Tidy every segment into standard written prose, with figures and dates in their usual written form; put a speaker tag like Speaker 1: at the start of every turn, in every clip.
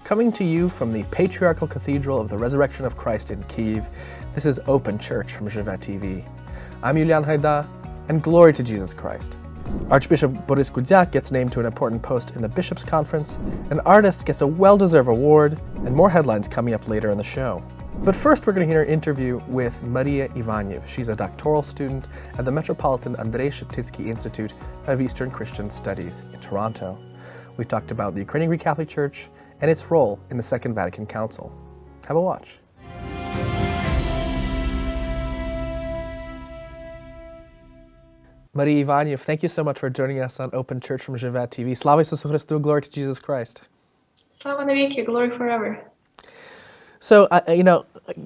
Speaker 1: Coming to you from the Patriarchal Cathedral of the Resurrection of Christ in Kyiv, this is Open Church from Zhyve TV. I'm Julian Hayda, and glory to Jesus Christ. Archbishop Borys Gudziak gets named to an important post in the Bishops' Conference, an artist gets a well-deserved award, and more headlines coming up later in the show. But first we're going to hear an interview with Maria Ivaniv. She's a doctoral student at the Metropolitan Andrey Sheptytsky Institute of Eastern Christian Studies in Toronto. We talked about the Ukrainian Greek-Catholic Church and its role in the Second Vatican Council. Have a watch. Maria Ivaniv, thank you so much for joining us on Open Church from Zhyve TV. Slava Isusu Christu, glory to Jesus Christ.
Speaker 2: Slava Naviki, glory forever.
Speaker 1: So,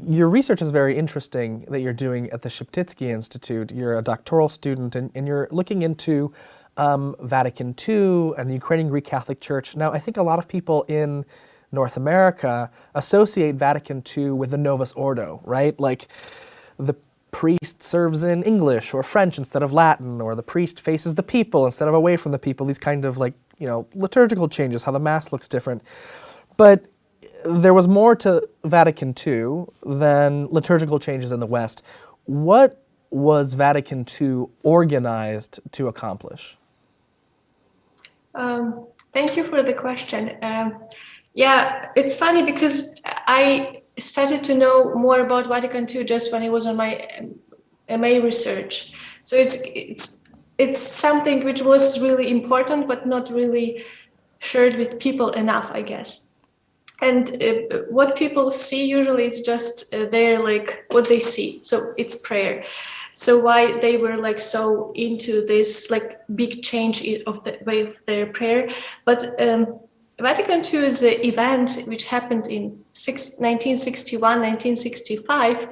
Speaker 1: your research is very interesting that you're doing at the Sheptytsky Institute. You're a doctoral student and you're looking into Vatican II and the Ukrainian Greek-Catholic Church. Now, I think a lot of people in North America associate Vatican II with the Novus Ordo, right? Like the priest serves in English or French instead of Latin, or the priest faces the people instead of away from the people, these kind of liturgical changes, how the Mass looks different. But there was more to Vatican II than liturgical changes in the West. What was Vatican II organized to accomplish?
Speaker 2: Thank you for the question. It's funny because I started to know more about Vatican II just when I was on my MA research. So it's something which was really important, but not really shared with people enough, I guess. And what people see usually is just what they see. So it's prayer. So why they were so into this big change of the way of their prayer. But Vatican II is an event which happened in 1961, 1965.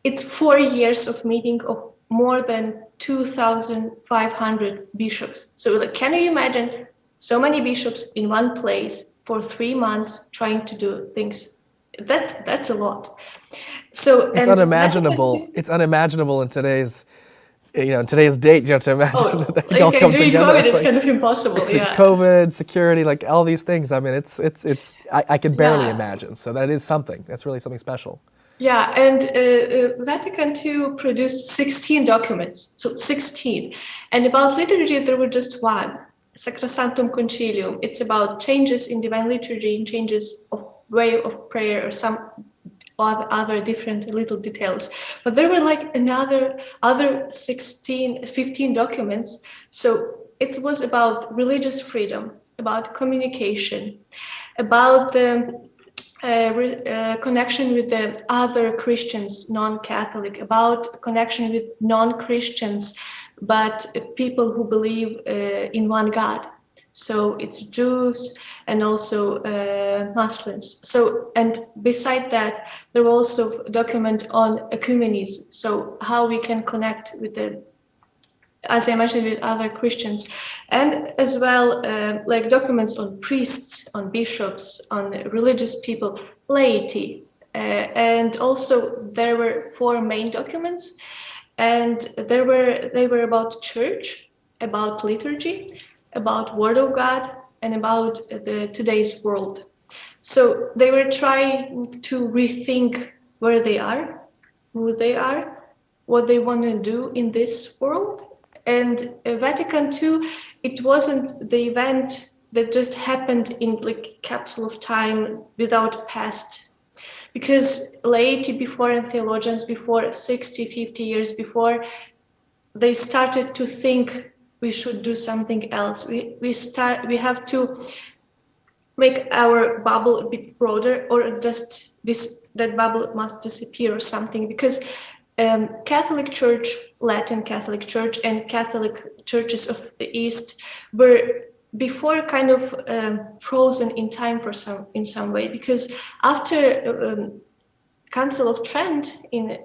Speaker 2: It's 4 years of meeting of more than 2,500 bishops. So can you imagine so many bishops in one place for 3 months trying to do things? That's a lot. So
Speaker 1: it's unimaginable. It's unimaginable in today's date. To imagine that they all come
Speaker 2: during
Speaker 1: together.
Speaker 2: COVID, it's kind of impossible. Yeah.
Speaker 1: COVID, security, all these things. I mean, I can barely imagine. So that is something. That's really something special.
Speaker 2: Yeah, and Vatican II produced 16 documents. So 16, and about liturgy there were just one. Sacrosanctum Concilium. It's about changes in divine liturgy and changes of way of prayer or some other different little details. But there were other 15 documents. So it was about religious freedom, about communication, about the connection with the other Christians, non-Catholic, about connection with non-Christians, but people who believe in one God. So it's Jews and also Muslims. So, and beside that, there was also a document on ecumenism. So how we can connect with as I mentioned, with other Christians, and as well documents on priests, on bishops, on religious people, laity, and also there were 4 main documents, and they were about church, about liturgy, about Word of God, and about today's world. So they were trying to rethink where they are, who they are, what they want to do in this world. And Vatican II, it wasn't the event that just happened in capsule of time without past. Because laity before and theologians before 60, 50 years before, they started to think we should do something else. We have to make our bubble a bit broader, or just that bubble must disappear or something, because Catholic Church, Latin Catholic Church, and Catholic churches of the East were before kind of frozen in time in some way, because after Council of Trent in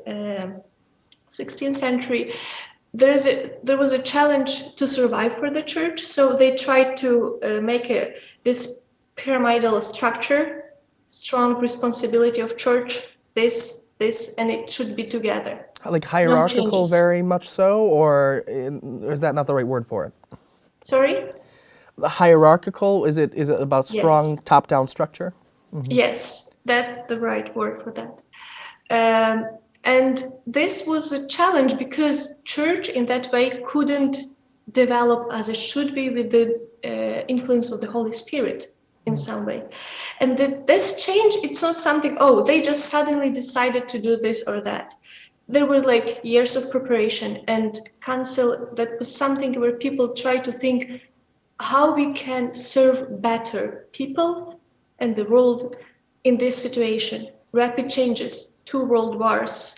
Speaker 2: 16th century, there was a challenge to survive for the church. So they tried to make this pyramidal structure, strong responsibility of church, this, and it should be together.
Speaker 1: Hierarchical, very much so, or is that not the right word for it?
Speaker 2: Sorry?
Speaker 1: Hierarchical, is it about strong top-down structure?
Speaker 2: Yes, that's the right word for that. And this was a challenge because church in that way couldn't develop as it should be with the influence of the Holy Spirit in some way. And this change, it's not something, oh, they just suddenly decided to do this or that. There were like years of preparation and council. That was something where people try to think how we can serve better people and the world in this situation. Rapid changes, 2 world wars,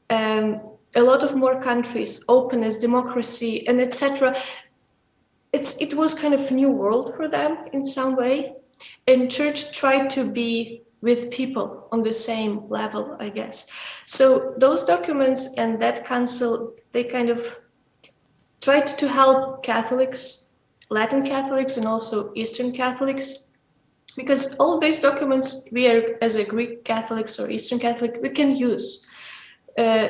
Speaker 2: a lot of more countries, openness, democracy, and etc. It was kind of a new world for them in some way, and church tried to be with people on the same level, I guess. So those documents and that council, they kind of tried to help Catholics, Latin Catholics, and also Eastern Catholics, because all these documents we are, as a Greek Catholics or Eastern Catholic, we can use.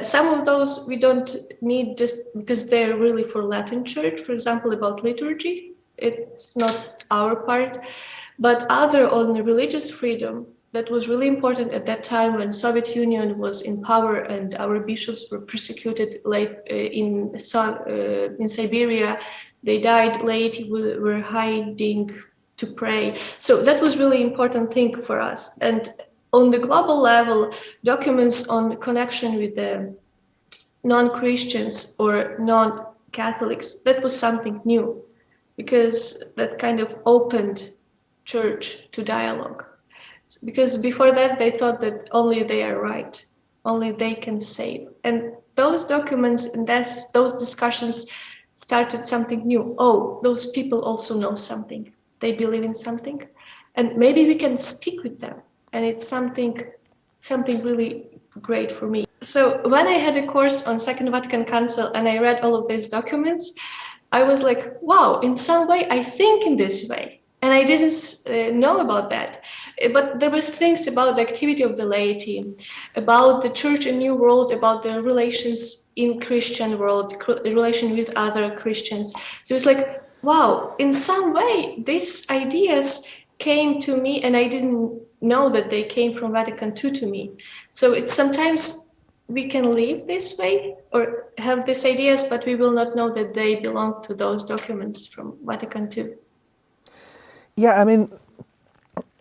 Speaker 2: Some of those we don't need just because they're really for Latin Church, for example, about liturgy. It's not our part, but other on religious freedom, that was really important at that time when Soviet Union was in power and our bishops were persecuted, like in Siberia. They died, laity were hiding to pray. So that was really important thing for us. And on the global level, documents on connection with the non-Christians or non-Catholics, that was something new, because that kind of opened church to dialogue. Because before that, they thought that only they are right, only they can save. And those documents and those discussions started something new. Oh, those people also know something. They believe in something. And maybe we can speak with them. And it's something really great for me. So when I had a course on Second Vatican Council and I read all of these documents, I was like, wow, in some way I think in this way. And I didn't know about that. But there was things about the activity of the laity, about the church in New World, about the relations in Christian world, relation with other Christians. So it's like, wow, in some way, these ideas came to me and I didn't know that they came from Vatican II to me. So it's sometimes we can live this way or have these ideas, but we will not know that they belong to those documents from Vatican II.
Speaker 1: Yeah, I mean,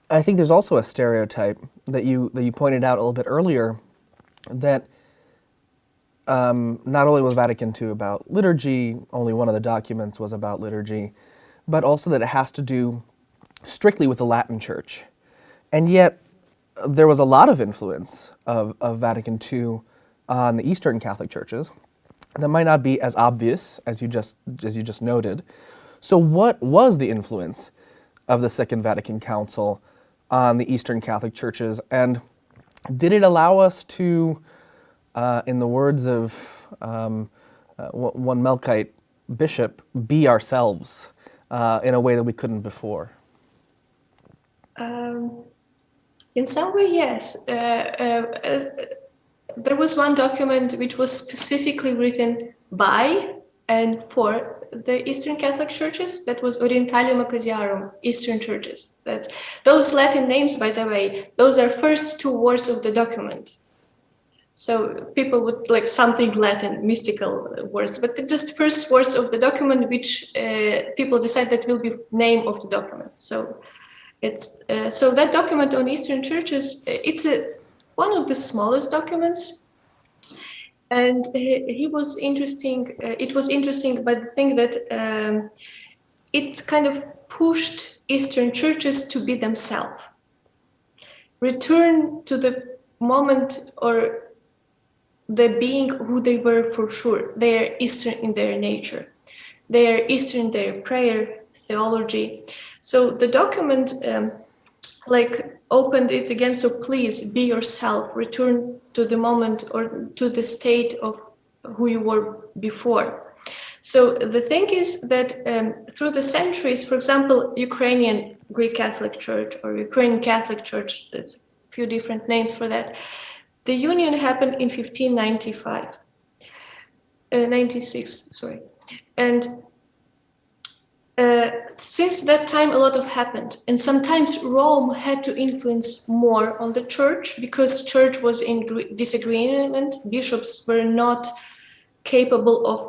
Speaker 1: I think there's also a stereotype that you pointed out a little bit earlier, that not only was Vatican II about liturgy, only one of the documents was about liturgy, but also that it has to do strictly with the Latin Church. And yet, there was a lot of influence of Vatican II on the Eastern Catholic churches that might not be as obvious as you just noted. So what was the influence of the Second Vatican Council on the Eastern Catholic churches, and did it allow us to, in the words of one Melkite bishop, be ourselves in a way that we couldn't before?
Speaker 2: In some way, yes. There was one document which was specifically written by and for the Eastern Catholic churches. That was Orientalium Ecclesiarum, Eastern churches. Those Latin names, by the way, those are first 2 words of the document. So people would like something Latin, mystical words, but the just first words of the document, which people decide that will be name of the document. So it's so that document on Eastern churches, it's one of the smallest documents. And he was interesting. It was interesting by the thing that it kind of pushed Eastern churches to be themselves, return to the moment or the being who they were for sure. They are Eastern in their nature. They are Eastern in their prayer, theology. So the document opened it again. So please be yourself, return to the moment or to the state of who you were before. So the thing is that through the centuries, for example, Ukrainian Greek Catholic Church or Ukrainian Catholic Church, there's a few different names for that. The union happened in 96, sorry. And Since that time, a lot of happened, and sometimes Rome had to influence more on the church because church was in disagreement. Bishops were not capable of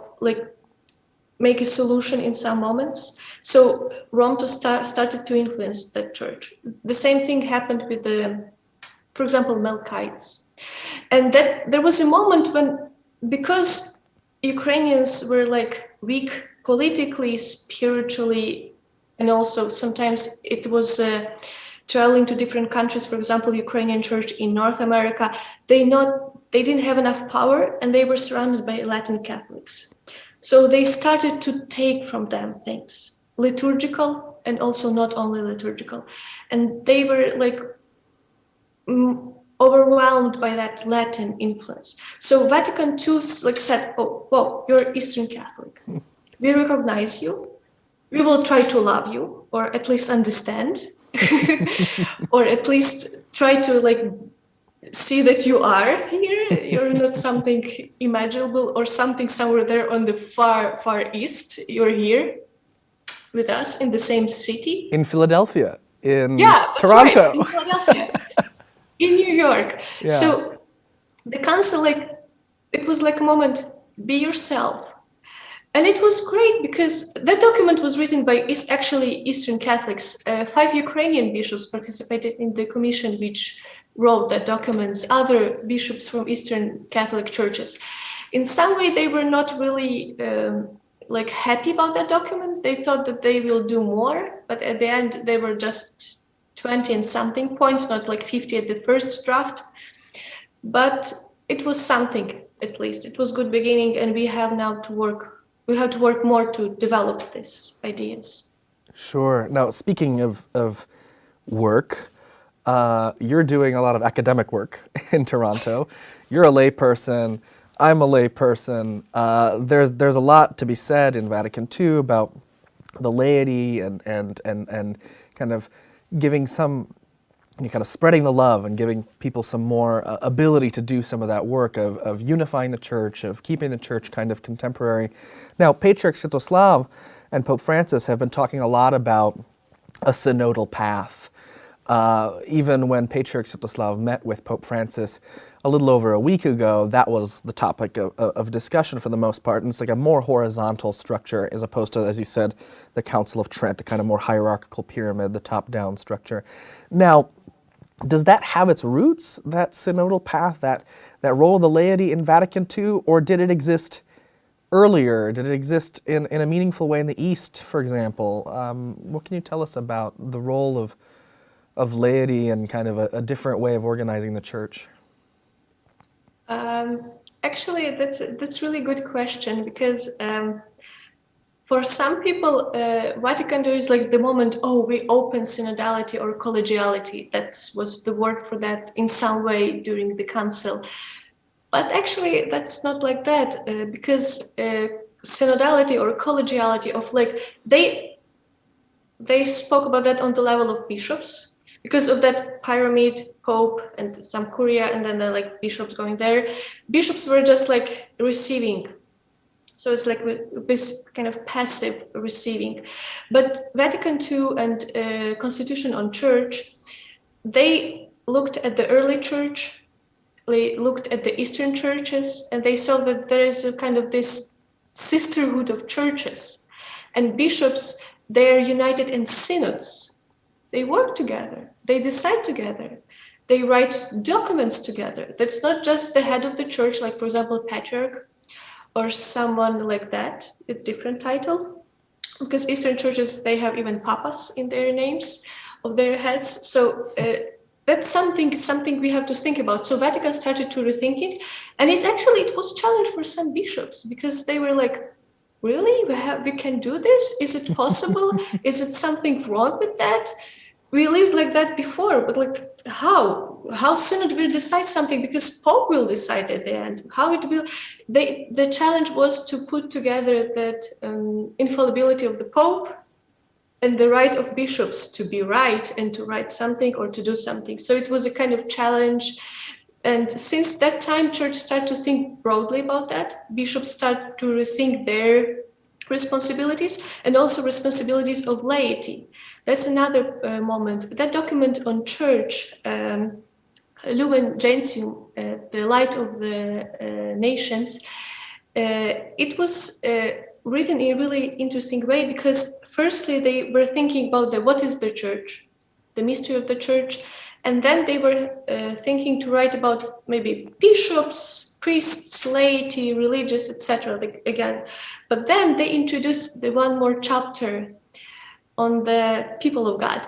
Speaker 2: make a solution in some moments. So Rome started to influence the church. The same thing happened with for example, Melkites, and that there was a moment when, because Ukrainians were weak politically, spiritually, and also sometimes it was traveling to different countries. For example, Ukrainian church in North America, they didn't have enough power, and they were surrounded by Latin Catholics. So they started to take from them things, liturgical and also not only liturgical, and they were overwhelmed by that Latin influence. So Vatican II said, "Oh, whoa, you're Eastern Catholic. We recognize you. We will try to love you, or at least understand, or at least try to see that you are here. You're not something imaginable or something somewhere there on the far, far east. You're here with us in the same city."
Speaker 1: In Philadelphia, in
Speaker 2: That's
Speaker 1: Toronto.
Speaker 2: right, in Philadelphia, in New York.
Speaker 1: Yeah.
Speaker 2: So the council, it was a moment, be yourself. And it was great because that document was written by actually Eastern Catholics. 5 Ukrainian bishops participated in the commission which wrote that documents, other bishops from Eastern Catholic churches. In some way, they were not really happy about that document. They thought that they will do more, but at the end, they were just 20 and something points, not 50 at the first draft. But it was something, at least. It was good beginning, and we have now to work. We have to work more to develop these ideas.
Speaker 1: Sure. Now, speaking of work, you're doing a lot of academic work in Toronto. You're a lay person. I'm a lay person. There's a lot to be said in Vatican II about the laity and kind of giving some, kind of spreading the love and giving people some more ability to do some of that work of unifying the church, of keeping the church kind of contemporary. Now, Patriarch Sviatoslav and Pope Francis have been talking a lot about a synodal path. Even when Patriarch Sviatoslav met with Pope Francis a little over a week ago, that was the topic of discussion for the most part. And it's a more horizontal structure as opposed to, as you said, the Council of Trent, the kind of more hierarchical pyramid, the top-down structure. Now, does that have its roots, that synodal path, that role of the laity in Vatican II, or did it exist earlier? Did it exist in a meaningful way in the East, for example? What can you tell us about the role of laity and kind of a different way of organizing the church?
Speaker 2: Actually, that's really good question, because for some people, Vatican II is the moment, we open synodality or collegiality. That was the word for that in some way during the council. But actually, that's not like that, because synodality or collegiality of they spoke about that on the level of bishops, because of that pyramid, pope, and some curia, and then the bishops going there. Bishops were just receiving. So it's this kind of passive receiving. But Vatican II and Constitution on Church, they looked at the early church, they looked at the Eastern churches, and they saw that there is a kind of this sisterhood of churches. And bishops, they're united in synods. They work together, they decide together, they write documents together. That's not just the head of the church, for example, patriarch, or someone like that, a different title, because Eastern churches, they have even papas in their names of their heads. So that's something we have to think about. So Vatican started to rethink it, and it was challenged for some bishops, because they were really, we can do this? Is it possible? Is it something wrong with that? We lived like that before, but how synod will decide something, because Pope will decide at the end how it will. The challenge was to put together that infallibility of the Pope and the right of bishops to be right and to write something or to do something. So it was a kind of challenge. And since that time, church started to think broadly about that. Bishops start to rethink their responsibilities and also responsibilities of laity. That's another moment. That document on church, Lumen Gentium, the light of the nations, it was written in a really interesting way, because firstly they were thinking about what is the church, the mystery of the church, and then they were thinking to write about maybe bishops, priests, laity, religious, etc. again. But then they introduced the one more chapter on the people of God.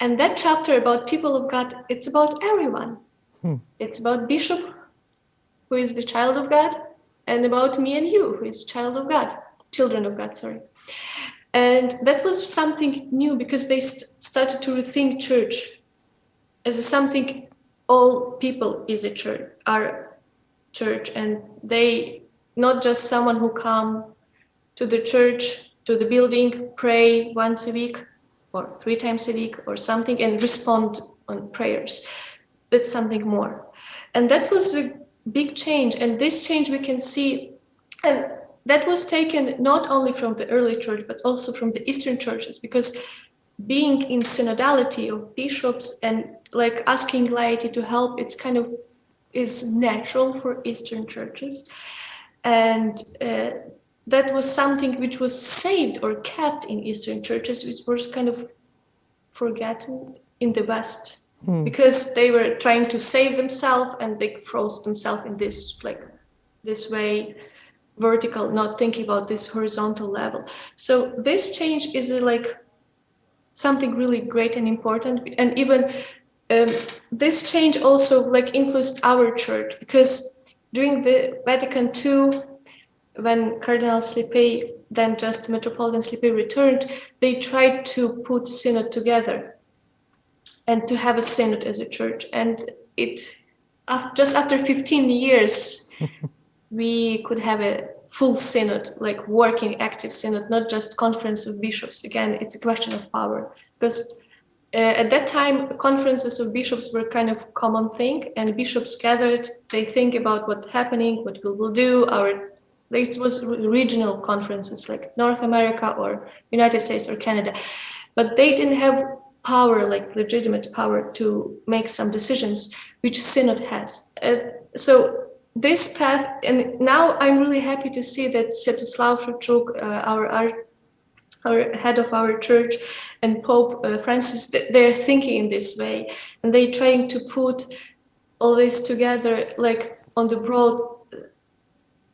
Speaker 2: And that chapter about people of God, it's about everyone. It's about bishop, who is the child of God, and about me and you, who is child of God, children of God, sorry. And that was something new, because they started to rethink church as something, all people is a church, are church, and they not just someone who come to the church, to the building, pray once a week or 3 times a week or something and respond on prayers. That's something more. And that was a big change, and this change we can see, and that was taken not only from the early church but also from the Eastern churches, because being in synodality of bishops and like asking laity to help, it's kind of is natural for Eastern churches. And that was something which was saved or kept in Eastern churches, which was kind of forgotten in the West, because they were trying to save themselves and they froze themselves in this way, vertical, not thinking about this horizontal level. So this change is something really great and important. And even this change also influenced our church, because during the Vatican II, when Cardinal Slipey, then just Metropolitan Slipey, returned, they tried to put synod together and to have a synod as a church. And just after 15 years, we could have a full synod, working, active synod, not just conference of bishops. Again, it's a question of power, because at that time, conferences of bishops were kind of common thing, and bishops gathered, they think about what's happening, what we will do. This was regional conferences like North America or United States or Canada, but they didn't have power, legitimate power to make some decisions, which synod has. So this path, and now I'm really happy to see that Sviatoslav Shevchuk, our head of our church, and Pope Francis, they're thinking in this way, and they're trying to put all this together, on the broad,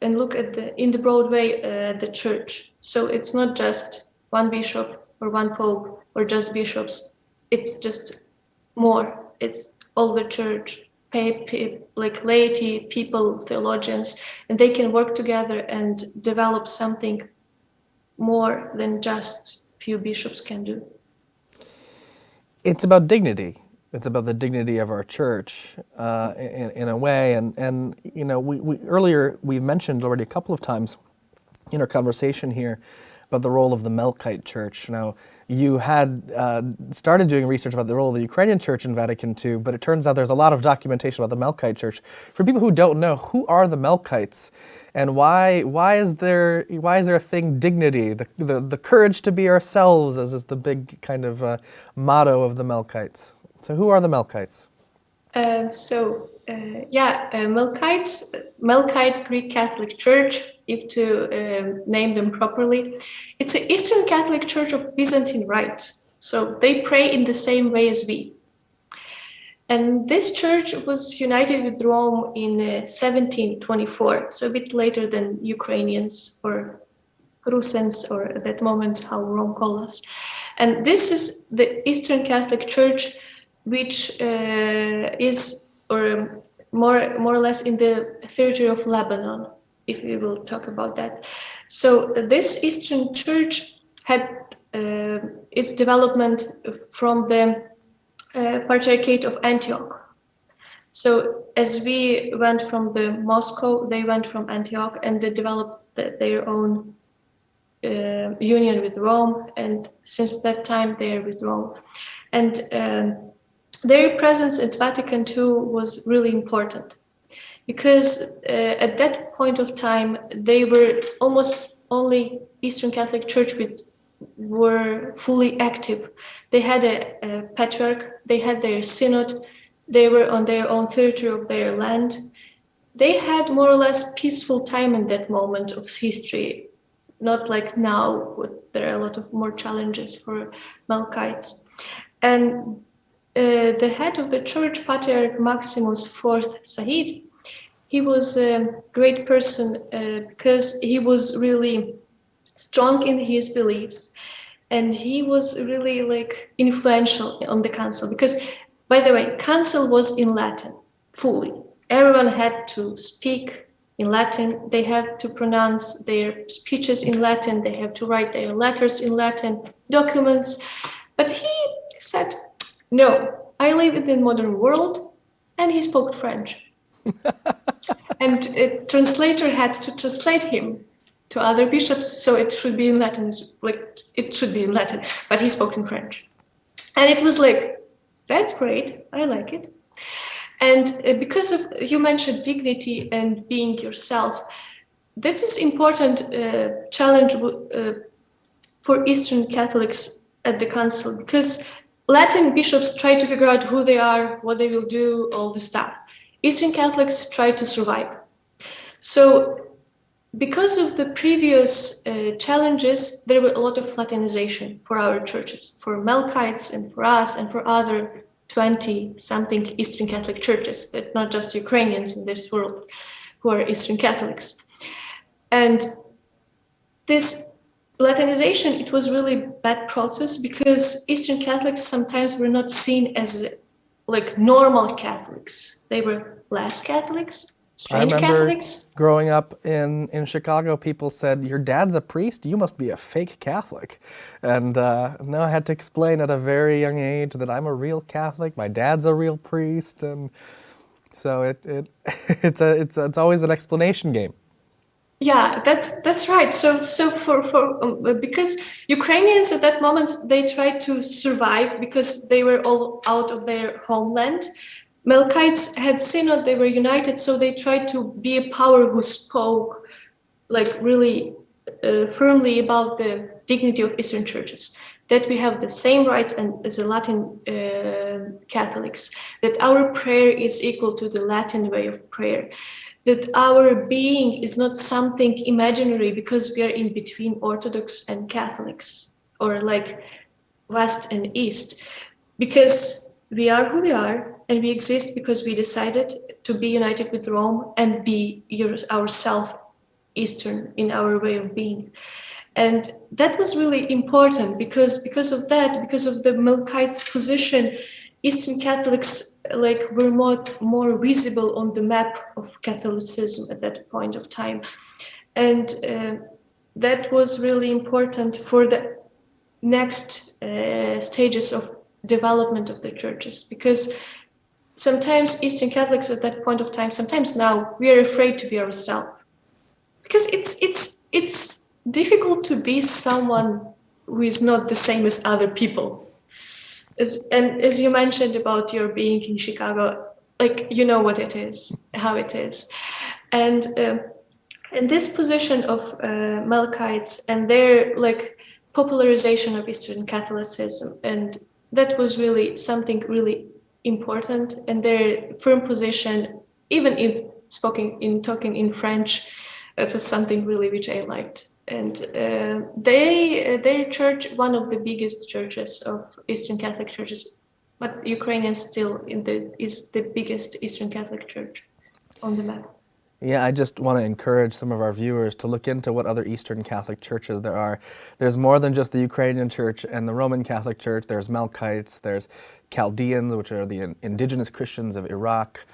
Speaker 2: and look at in the broad way the church. So it's not just one bishop or one pope or just bishops. It's just more. It's all the church, laity, people, theologians, and they can work together and develop something more than just few bishops can do.
Speaker 1: It's about dignity. It's about the dignity of our church in a way. And we earlier we mentioned already a couple of times in our conversation here about the role of the Melkite Church. Now, you had started doing research about the role of the Ukrainian Church in Vatican II, but it turns out there's a lot of documentation about the Melkite Church. For people who don't know, who are the Melkites, and why is there a thing, dignity, the courage to be ourselves, as is the big kind of motto of the Melkites. So who are the Melkites? Melkite
Speaker 2: Greek Catholic Church, if to name them properly. It's the Eastern Catholic Church of Byzantine Rite. So they pray in the same way as we. And this church was united with Rome in 1724, so a bit later than Ukrainians or Russians, or at that moment how Rome called us. And this is the Eastern Catholic Church, which is more or less in the territory of Lebanon, if we will talk about that. So this Eastern Church had its development from the Patriarchate of Antioch. So as we went from the Moscow, they went from Antioch, and they developed their own union with Rome, and since that time they are with Rome. And their presence at Vatican II was really important, because at that point of time they were almost only Eastern Catholic Church were fully active. They had a patriarch, they had their synod, they were on their own territory of their land. They had more or less peaceful time in that moment of history, not like now, there are a lot of more challenges for Melkites. And the head of the church, Patriarch Maximus IV Sahid, he was a great person because he was really strong in his beliefs, and he was really like influential on the council because, by the way, council was in Latin fully. Everyone had to speak in Latin. They had to pronounce their speeches in Latin. They have to write their letters in Latin, documents. But he said, no, I live in the modern world, and he spoke French. And a translator had to translate him to other bishops, so it should be in Latin, like it should be in Latin, but he spoke in French. And it was like, that's great, I like it. And because of, you mentioned dignity and being yourself, this is important challenge for Eastern Catholics at the council, because Latin bishops try to figure out who they are, what they will do, all the stuff. Eastern Catholics try to survive. So because of the previous challenges, there were a lot of Latinization for our churches, for Melkites and for us and for other 20-something Eastern Catholic churches, that not just Ukrainians in this world who are Eastern Catholics. And this Latinization, it was really bad process because Eastern Catholics sometimes were not seen as like normal Catholics. They were less Catholics, strange Catholics.
Speaker 1: Growing up in Chicago, people said, your dad's a priest, you must be a fake Catholic. And now I had to explain at a very young age that I'm a real Catholic, my dad's a real priest, and so it's always an explanation game.
Speaker 2: Yeah, that's right. So for because Ukrainians at that moment, they tried to survive because they were all out of their homeland. Melkites had synod, they were united, so they tried to be a power who spoke like really firmly about the dignity of Eastern churches, that we have the same rights and as the Latin Catholics, that our prayer is equal to the Latin way of prayer, that our being is not something imaginary because we are in between Orthodox and Catholics, or like West and East, because we are who we are, and we exist because we decided to be united with Rome and be ourselves Eastern in our way of being. And that was really important because of that, because of the Melkites' position, Eastern Catholics like were more visible on the map of Catholicism at that point of time. And that was really important for the next stages of development of the churches, because sometimes Eastern Catholics at that point of time, sometimes now, we are afraid to be ourselves, because it's difficult to be someone who is not the same as other people. As you mentioned about your being in Chicago, like you know what it is, how it is, and this position of Melkites and their like popularization of Eastern Catholicism, and that was really something really important, and their firm position, even if talking in French, it was something really which I liked. And their church, one of the biggest churches of Eastern Catholic churches, but Ukrainian still is the biggest Eastern Catholic church on the map.
Speaker 1: Yeah, I just want to encourage some of our viewers to look into what other Eastern Catholic churches there are. There's more than just the Ukrainian Church and the Roman Catholic Church. There's Melkites, there's Chaldeans, which are the indigenous Christians of Iraq,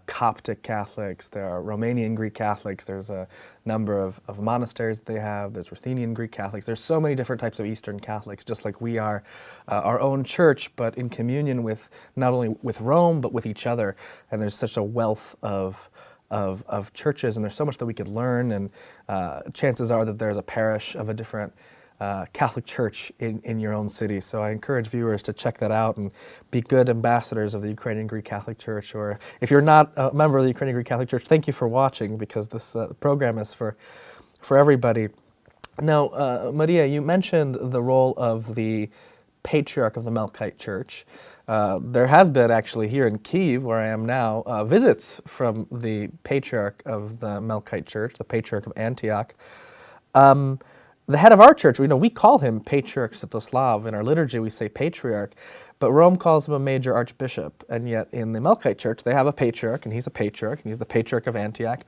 Speaker 1: Coptic Catholics, there are Romanian Greek Catholics, there's a number of monasteries that they have, there's Ruthenian Greek Catholics. There's so many different types of Eastern Catholics, just like we are our own church, but in communion with not only with Rome, but with each other. And there's such a wealth of churches, and there's so much that we could learn, and chances are that there's a parish of a different Catholic church in your own city. So I encourage viewers to check that out and be good ambassadors of the Ukrainian Greek Catholic Church. Or if you're not a member of the Ukrainian Greek Catholic Church, thank you for watching, because this program is for everybody. Now, Maria, you mentioned the role of the Patriarch of the Melkite Church. There has been actually here in Kyiv, where I am now, visits from the Patriarch of the Melkite Church, the Patriarch of Antioch. The head of our church, we call him Patriarch Svetoslav. In our liturgy, we say Patriarch, but Rome calls him a major archbishop, and yet in the Melkite Church, they have a Patriarch, and he's a Patriarch, and he's the Patriarch of Antioch.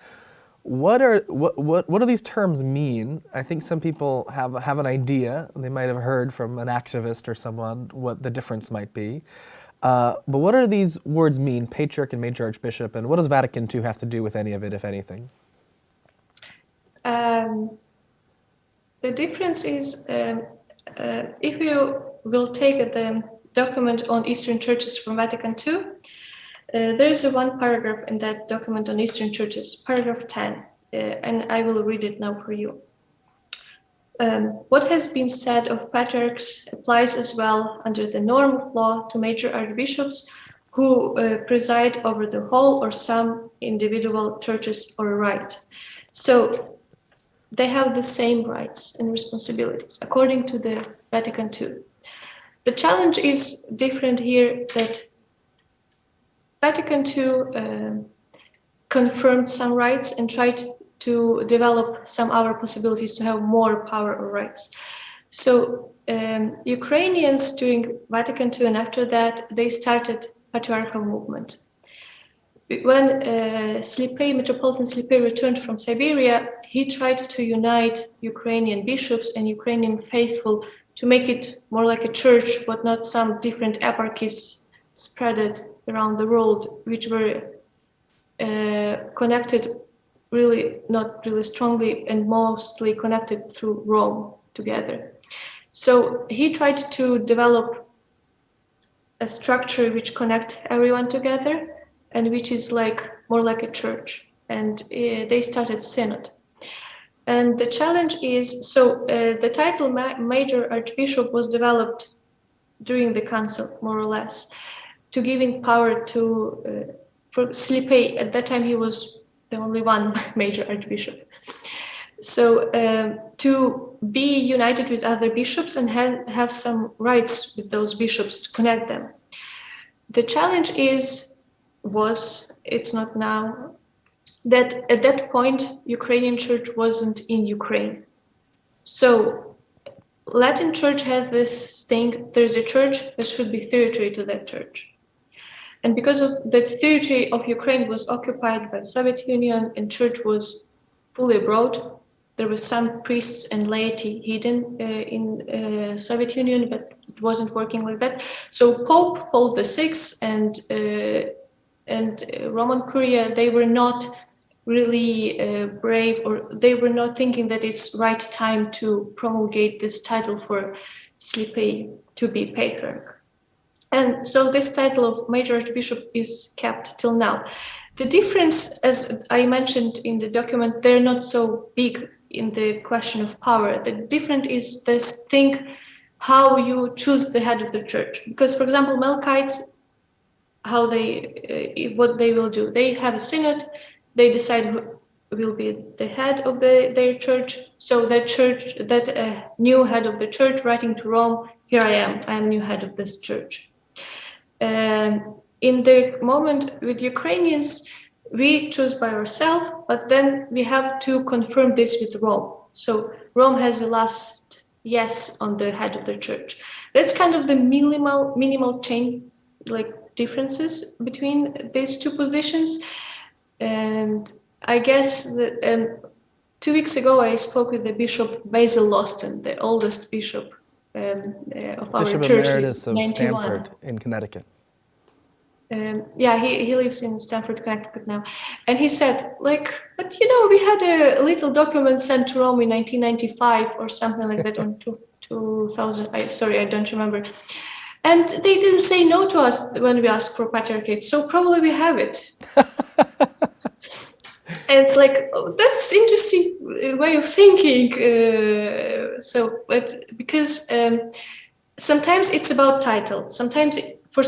Speaker 1: What do these terms mean? I think some people have an idea. They might have heard from an activist or someone what the difference might be. But what do these words mean, Patriarch and Major Archbishop, and what does Vatican II have to do with any of it, if anything?
Speaker 2: The difference is, if you will take the document on Eastern churches from Vatican II, there is one paragraph in that document on Eastern churches, paragraph 10, and I will read it now for you. What has been said of patriarchs applies as well under the norm of law to major archbishops who preside over the whole or some individual churches or rite. So they have the same rights and responsibilities according to the Vatican II. The challenge is different here, that Vatican II confirmed some rights and tried to develop some other possibilities to have more power or rights. So Ukrainians during Vatican II and after that, they started patriarchal movement. When Metropolitan Zhyve returned from Siberia, he tried to unite Ukrainian bishops and Ukrainian faithful to make it more like a church, but not some different eparchies spread around the world, which were connected not really strongly and mostly connected through Rome together. So he tried to develop a structure which connect everyone together and which is more like a church. And they started synod. And the challenge is, the title Major Archbishop was developed during the council, more or less, to giving power to, for Zhyve. At that time he was the only one major archbishop. So to be united with other bishops and have some rights with those bishops to connect them. The challenge it's not now, that at that point Ukrainian church wasn't in Ukraine. So Latin church has this thing, there's a church, there should be territory to that church. And because of that territory of Ukraine was occupied by Soviet Union and church was fully abroad, there were some priests and laity hidden in Soviet Union, but it wasn't working like that. So Pope Paul VI and Roman Curia, they were not really brave, or they were not thinking that it's right time to promulgate this title for Zhyve to be patriarch. And so this title of Major Archbishop is kept till now. The difference, as I mentioned in the document, they're not so big in the question of power. The difference is this thing, how you choose the head of the church. Because, for example, Melkites, what they will do. They have a synod, they decide who will be the head of their church. So that new head of the church writing to Rome, here I am new head of this church. In the moment with Ukrainians, we choose by ourselves, but then we have to confirm this with Rome. So Rome has a last yes on the head of the church. That's kind of the minimal change, differences between these two positions. And I guess that 2 weeks ago I spoke with the Bishop Basil Loston, the oldest bishop of our
Speaker 1: Bishop
Speaker 2: church.
Speaker 1: Emeritus of Stamford in Connecticut.
Speaker 2: He lives in Stamford, Connecticut now. And he said, but we had a little document sent to Rome in 1995 or something like that, on 2000. I don't remember. And they didn't say no to us when we asked for patriarchate, so probably we have it. And it's that's interesting way of thinking. Because sometimes it's about title. Sometimes for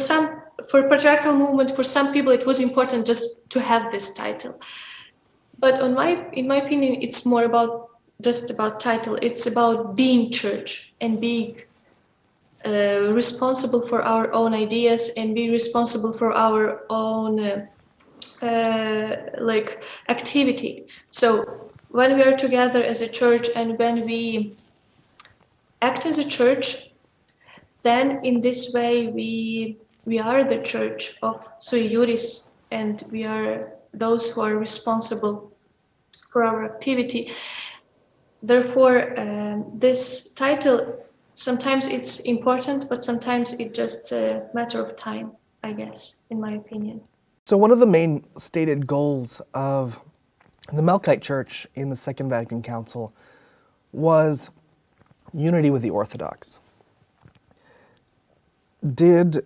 Speaker 2: patriarchal movement, for some people, it was important just to have this title. But in my opinion, it's more about just about title. It's about being church and being responsible for our own ideas and be responsible for our own like activity. So when we are together as a church and when we act as a church, then in this way we are the church of sui juris, and we are those who are responsible for our activity. Therefore, this title, sometimes it's important, but sometimes it's just a matter of time, I guess, in my opinion.
Speaker 1: So one of the main stated goals of the Melkite Church in the Second Vatican Council was unity with the Orthodox. Did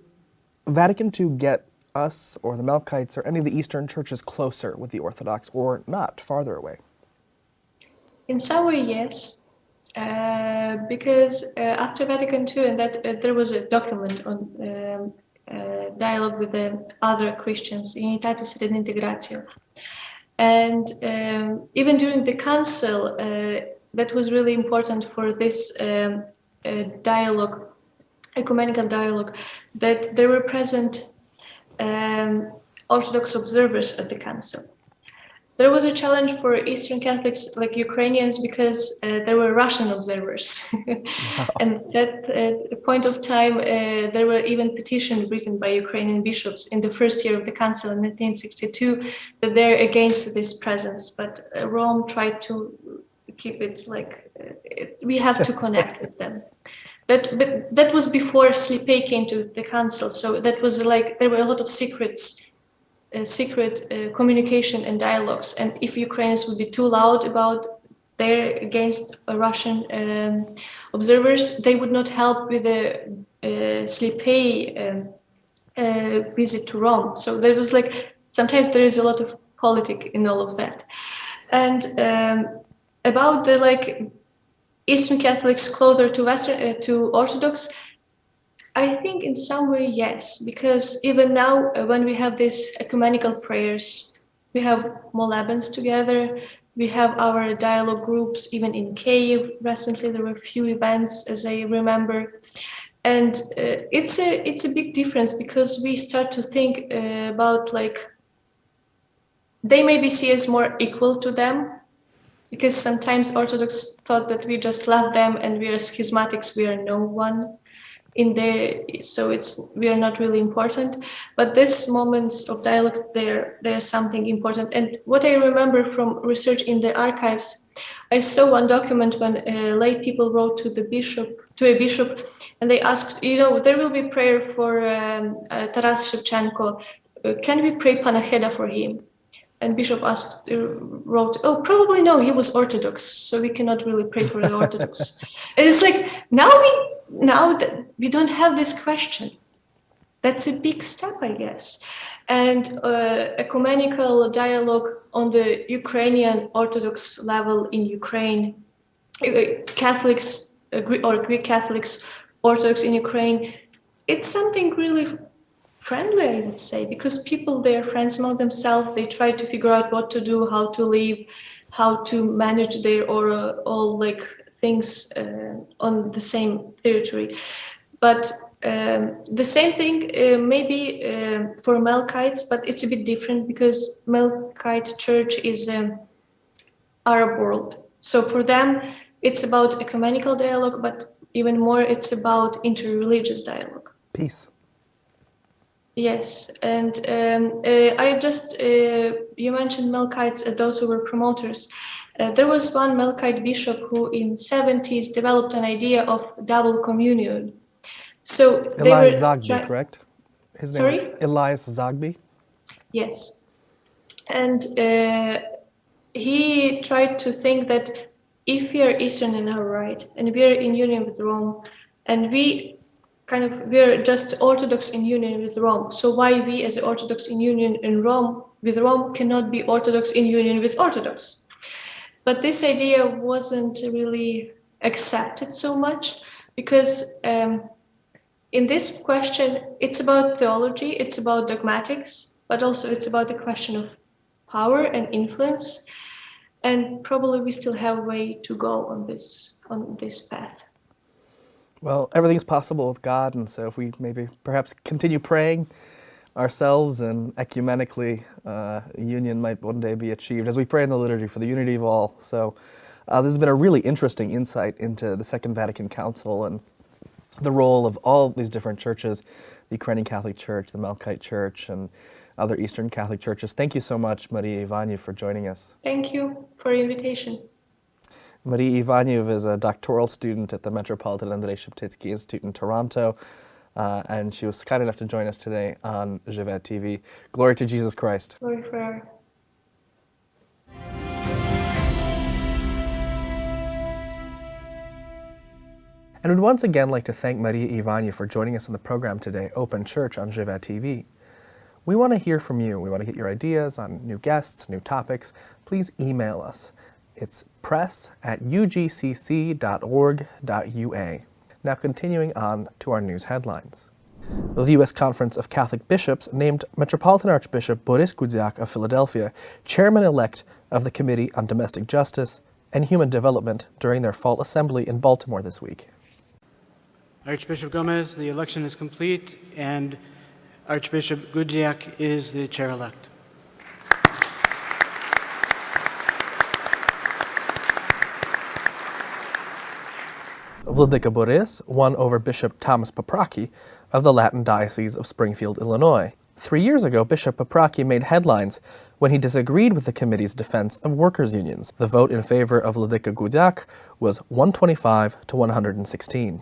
Speaker 1: Vatican II get us, or the Melkites, or any of the Eastern churches closer with the Orthodox, or not, farther away?
Speaker 2: In some way, yes. Because after Vatican II, and that there was a document on dialogue with the other Christians, Unitatis et Integratio. And even during the council, that was really important for this dialogue, ecumenical dialogue, that there were present Orthodox observers at the council. There was a challenge for Eastern Catholics like Ukrainians because there were Russian observers.
Speaker 1: Wow.
Speaker 2: And that point of time, there were even petitions written by Ukrainian bishops in the first year of the council in 1962 that they're against this presence. But Rome tried to keep it like, we have to connect with them. But that was before Slipe came to the council. So that was like, there were a lot of secret communication and dialogues, and if Ukrainians would be too loud about their against Russian observers, they would not help with the Slipe visit to Rome. So there was like, sometimes there is a lot of politics in all of that. And about the like Eastern Catholics closer to Western to Orthodox, I think in some way, yes, because even now when we have these ecumenical prayers, we have molebens together, we have our dialogue groups, even in Kyiv. Recently, there were a few events, as I remember. And it's a big difference because we start to think about like, they maybe see us more equal to them, because sometimes Orthodox thought that we just love them and we are schismatics, we are no one in there, so we are not really important. But these moments of dialogue, they're something important. And what I remember from research in the archives, I saw one document when lay people wrote to a bishop, and they asked, there will be prayer for Taras Shevchenko. Can we pray Panacheda for him? And Bishop wrote, oh, probably no, he was Orthodox, so we cannot really pray for the Orthodox. And it's like, now that we don't have this question. That's a big step, I guess. And ecumenical dialogue on the Ukrainian Orthodox level in Ukraine, Catholics or Greek Catholics, Orthodox in Ukraine, it's something really friendly, I would say, because people, they're friends among themselves. They try to figure out what to do, how to live, how to manage their all like things on the same territory. But the same thing maybe for Melkites, but it's a bit different because Melkite Church is Arab world. So for them, it's about ecumenical dialogue, but even more, it's about interreligious dialogue.
Speaker 1: Peace.
Speaker 2: Yes, and I just, you mentioned Melkites, those who were promoters. There was one Melkite bishop who in 70s developed an idea of double communion. So they
Speaker 1: Elias
Speaker 2: were
Speaker 1: Zagby, correct? His name
Speaker 2: Sorry?
Speaker 1: Elias Zagby?
Speaker 2: Yes. And he tried to think that if we are Eastern in our right, and we are in union with Rome, and we're just Orthodox in union with Rome. So why we as Orthodox in union with Rome cannot be Orthodox in union with Orthodox? But this idea wasn't really accepted so much because in this question, it's about theology, it's about dogmatics, but also it's about the question of power and influence. and probably we still have a way to go on this path.
Speaker 1: Well, everything's possible with God, and so if we maybe perhaps continue praying ourselves and ecumenically, union might one day be achieved as we pray in the liturgy for the unity of all. So this has been a really interesting insight into the Second Vatican Council and the role of all these different churches, the Ukrainian Catholic Church, the Melkite Church, and other Eastern Catholic churches. Thank you so much, Maria Ivaniv, for joining us.
Speaker 2: Thank you for the invitation.
Speaker 1: Maria Ivaniv is a doctoral student at the Metropolitan Andrey Sheptytsky Institute in Toronto, and she was kind enough to join us today on Zhyve TV. Glory to Jesus Christ.
Speaker 2: Glory forever.
Speaker 1: And we'd once again like to thank Maria Ivaniv for joining us on the program today, Open Church on Zhyve TV. We want to hear from you. We want to get your ideas on new guests, new topics. Please email us. It's press@ugcc.org.ua. Now continuing on to our news headlines. The U.S. Conference of Catholic Bishops named Metropolitan Archbishop Borys Gudziak of Philadelphia chairman-elect of the Committee on Domestic Justice and Human Development during their fall assembly in Baltimore this week.
Speaker 3: Archbishop Gomez, the election is complete, and Archbishop Gudziak is the chair-elect.
Speaker 1: Vladika Borys won over Bishop Thomas Paprocki of the Latin Diocese of Springfield, Illinois. 3 years ago, Bishop Paprocki made headlines when he disagreed with the committee's defense of workers' unions. The vote in favor of Vladika Gudziak was 125 to 116.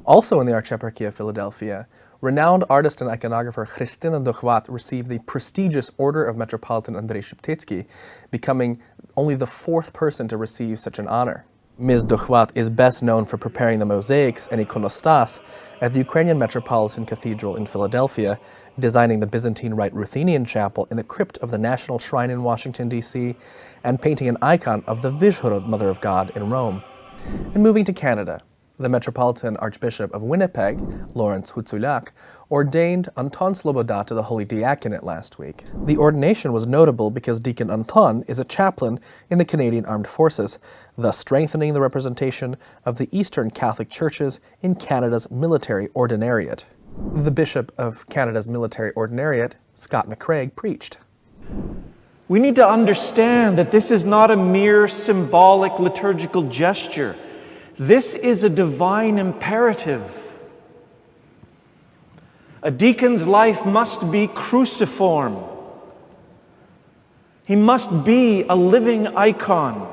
Speaker 1: Also in the Archieparchy of Philadelphia, renowned artist and iconographer Krystyna Dochwat received the prestigious Order of Metropolitan Andrey Sheptytsky, becoming only the fourth person to receive such an honor. Ms. Dochwat is best known for preparing the mosaics and ikonostas at the Ukrainian Metropolitan Cathedral in Philadelphia, designing the Byzantine Rite Ruthenian Chapel in the crypt of the National Shrine in Washington, D.C., and painting an icon of the Vyshhorod, Mother of God, in Rome. And moving to Canada, the Metropolitan Archbishop of Winnipeg, Lawrence Hutzulak, ordained Anton Sloboda to the Holy Diaconate last week. The ordination was notable because Deacon Anton is a chaplain in the Canadian Armed Forces, thus strengthening the representation of the Eastern Catholic churches in Canada's military ordinariate. The Bishop of Canada's military ordinariate, Scott McCraig, preached.
Speaker 4: We need to understand that this is not a mere symbolic liturgical gesture. This is a divine imperative. A deacon's life must be cruciform. He must be a living icon,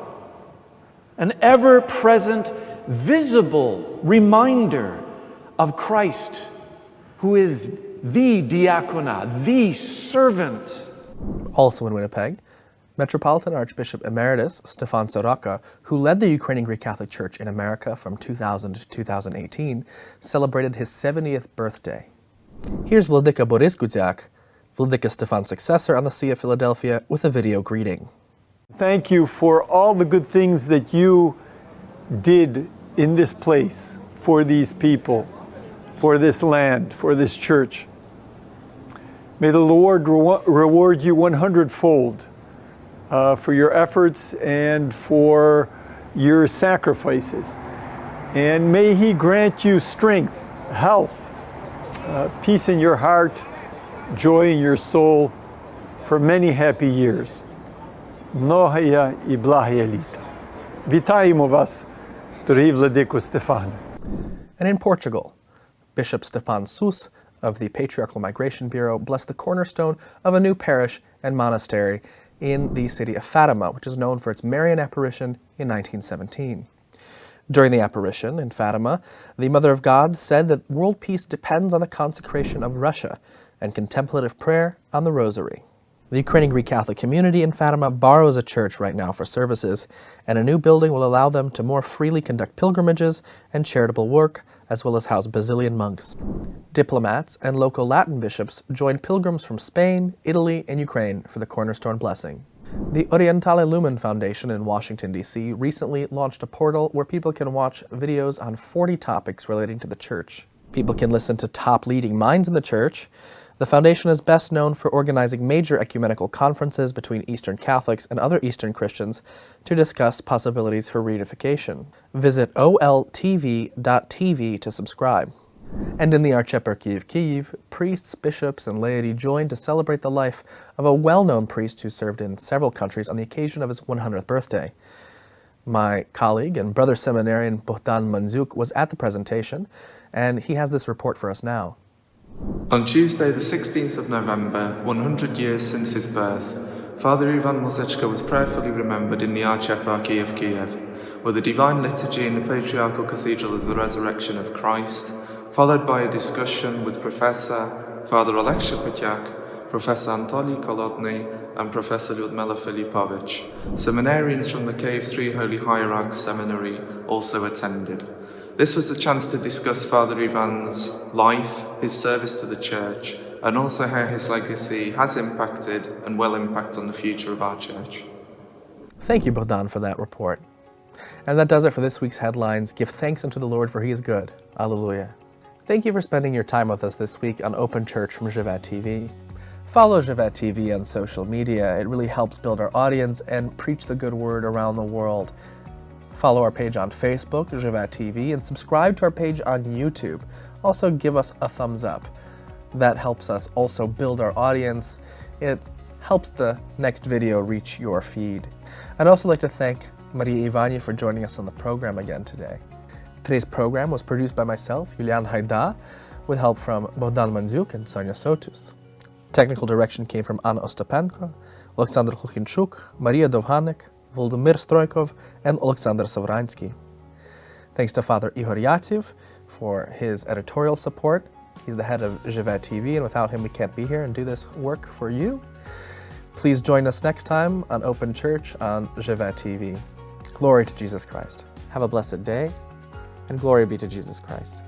Speaker 4: an ever-present, visible reminder of Christ, who is the diakona, the servant.
Speaker 1: Also in Winnipeg, Metropolitan Archbishop Emeritus Stefan Soroka, who led the Ukrainian Greek Catholic Church in America from 2000 to 2018, celebrated his 70th birthday. Here's Vladika Borys Gudziak, Vladika Stefan's successor on the See of Philadelphia, with a video greeting.
Speaker 5: Thank you for all the good things that you did in this place, for these people, for this land, for this church. May the Lord reward you 100-fold for your efforts and for your sacrifices. And may He grant you strength, health, peace in your heart, joy in your soul for many happy years. Многая і благая літа. Вітаємо вас, дорогий Владико Стефане.
Speaker 1: And in Portugal, Bishop Stefan Soutus of the Patriarchal Migration Bureau blessed the cornerstone of a new parish and monastery in the city of Fatima, which is known for its Marian apparition in 1917. During the apparition in Fatima, the Mother of God said that world peace depends on the consecration of Russia and contemplative prayer on the Rosary. The Ukrainian Greek Catholic community in Fatima borrows a church right now for services, and a new building will allow them to more freely conduct pilgrimages and charitable work, as well as house Basilian monks. Diplomats and local Latin bishops joined pilgrims from Spain, Italy, and Ukraine for the cornerstone blessing. The Orientale Lumen Foundation in Washington, D.C. recently launched a portal where people can watch videos on 40 topics relating to the church. People can listen to top leading minds in the church, The foundation is best known for organizing major ecumenical conferences between Eastern Catholics and other Eastern Christians to discuss possibilities for reunification. Visit oltv.tv to subscribe. And in the Archieparchy of Kyiv, priests, bishops, and laity joined to celebrate the life of a well-known priest who served in several countries on the occasion of his 100th birthday. My colleague and brother seminarian Bohdan Mandziuk was at the presentation, and he has this report for us now.
Speaker 6: On Tuesday, the 16th of November, 100 years since his birth, Father Ivan Mosechka was prayerfully remembered in the Archieparchy of Kiev, where the Divine Liturgy in the Patriarchal Cathedral of the Resurrection of Christ, followed by a discussion with Professor Father Oleg Sheptytsky, Professor Anatoly Kolodny, and Professor Lyudmila Filipovich. Seminarians from the Kiev Three Holy Hierarchs Seminary also attended. This was a chance to discuss Father Ivan's life, his service to the Church, and also how his legacy has impacted and will impact on the future of our Church.
Speaker 1: Thank you, Bohdan, for that report. And that does it for this week's headlines. Give thanks unto the Lord, for he is good. Alleluia. Thank you for spending your time with us this week on Open Church from Zhyve TV. Follow Zhyve TV on social media. It really helps build our audience and preach the good word around the world. Follow our page on Facebook, Zhyve TV, and subscribe to our page on YouTube. Also give us a thumbs up. That helps us also build our audience. It helps the next video reach your feed. I'd also like to thank Maria Ivaniv for joining us on the program again today. Today's program was produced by myself, Julian Hayda, with help from Bohdan Mandziuk and Sonya Soutus. Technical direction came from Anna Ostapenko, Alexander Khuchinchuk, Maria Dovhanek, Volodymyr Stroykov, and Alexander Savransky. Thanks to Father Ihor Yatsev for his editorial support. He's the head of Zhyve TV, and without him we can't be here and do this work for you. Please join us next time on Open Church on Zhyve TV. Glory to Jesus Christ. Have a blessed day, and glory be to Jesus Christ.